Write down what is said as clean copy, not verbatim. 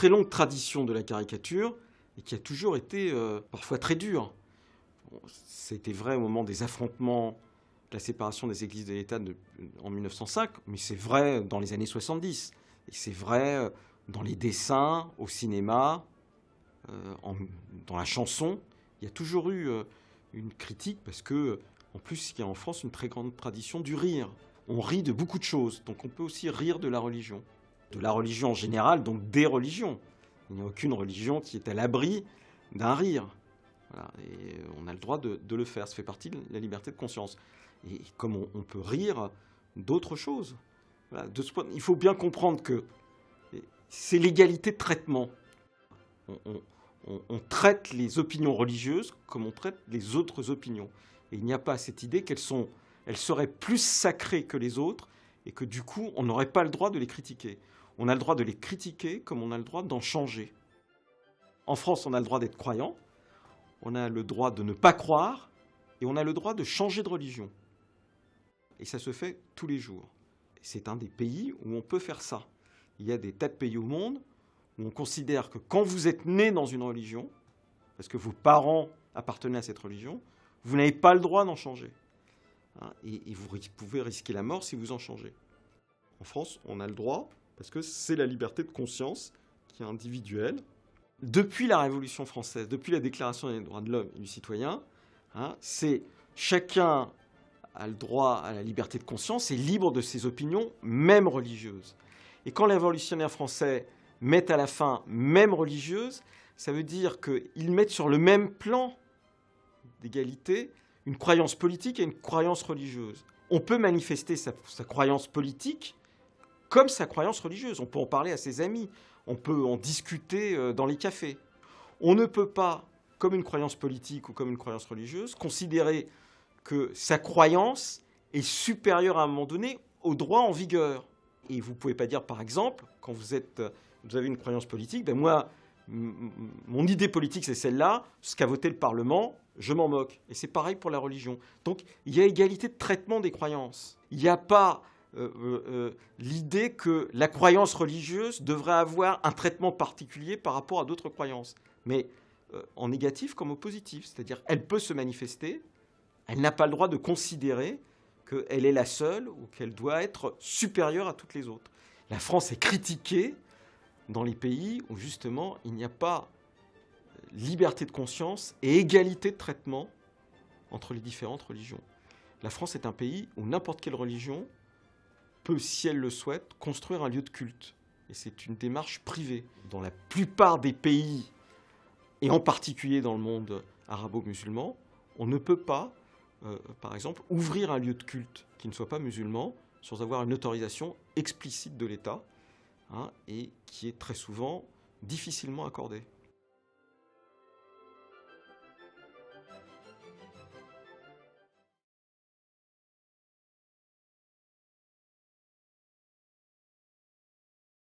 très longue tradition de la caricature et qui a toujours été parfois très dure. Bon, c'était vrai au moment des affrontements, de la séparation des églises et de l'État en 1905, mais c'est vrai dans les années 70. Et c'est vrai dans les dessins, au cinéma, dans la chanson. Il y a toujours eu une critique parce que, en plus, il y a en France une très grande tradition du rire. On rit de beaucoup de choses, donc on peut aussi rire de la religion. De la religion en général, donc des religions. Il n'y a aucune religion qui est à l'abri d'un rire. Voilà. Et on a le droit de le faire, ça fait partie de la liberté de conscience. Et comme on peut rire d'autres choses. Voilà. De ce point, il faut bien comprendre que c'est l'égalité de traitement. On traite les opinions religieuses comme on traite les autres opinions. Et il n'y a pas cette idée elles seraient plus sacrées que les autres et que du coup, on n'aurait pas le droit de les critiquer. On a le droit de les critiquer comme on a le droit d'en changer. En France, on a le droit d'être croyant, on a le droit de ne pas croire et on a le droit de changer de religion. Et ça se fait tous les jours. C'est un des pays où on peut faire ça. Il y a des tas de pays au monde où on considère que quand vous êtes né dans une religion, parce que vos parents appartenaient à cette religion, vous n'avez pas le droit d'en changer. Et vous pouvez risquer la mort si vous en changez. En France, on a le droit, parce que c'est la liberté de conscience qui est individuelle. Depuis la Révolution française, depuis la Déclaration des droits de l'homme et du citoyen, c'est chacun a le droit à la liberté de conscience et libre de ses opinions, même religieuses. Et quand les révolutionnaires français mettent à la fin même religieuse, ça veut dire qu'ils mettent sur le même plan d'égalité une croyance politique et une croyance religieuse. On peut manifester sa croyance politique comme sa croyance religieuse. On peut en parler à ses amis, on peut en discuter dans les cafés. On ne peut pas, comme une croyance politique ou comme une croyance religieuse, considérer que sa croyance est supérieure à un moment donné au droit en vigueur. Et vous ne pouvez pas dire, par exemple, quand vous avez une croyance politique, ben moi, mon idée politique, c'est celle-là, ce qu'a voté le Parlement, je m'en moque. Et c'est pareil pour la religion. Donc, il y a égalité de traitement des croyances. Il n'y a pas l'idée que la croyance religieuse devrait avoir un traitement particulier par rapport à d'autres croyances. Mais en négatif comme au positif. C'est-à-dire, elle peut se manifester, elle n'a pas le droit de considérer qu'elle est la seule ou qu'elle doit être supérieure à toutes les autres. La France est critiquée dans les pays où justement il n'y a pas liberté de conscience et égalité de traitement entre les différentes religions. La France est un pays où n'importe quelle religion peut, si elle le souhaite, construire un lieu de culte. Et c'est une démarche privée. Dans la plupart des pays, et en particulier dans le monde arabo-musulman, on ne peut pas, par exemple, ouvrir un lieu de culte qui ne soit pas musulman sans avoir une autorisation explicite de l'État, et qui est très souvent difficilement accordée.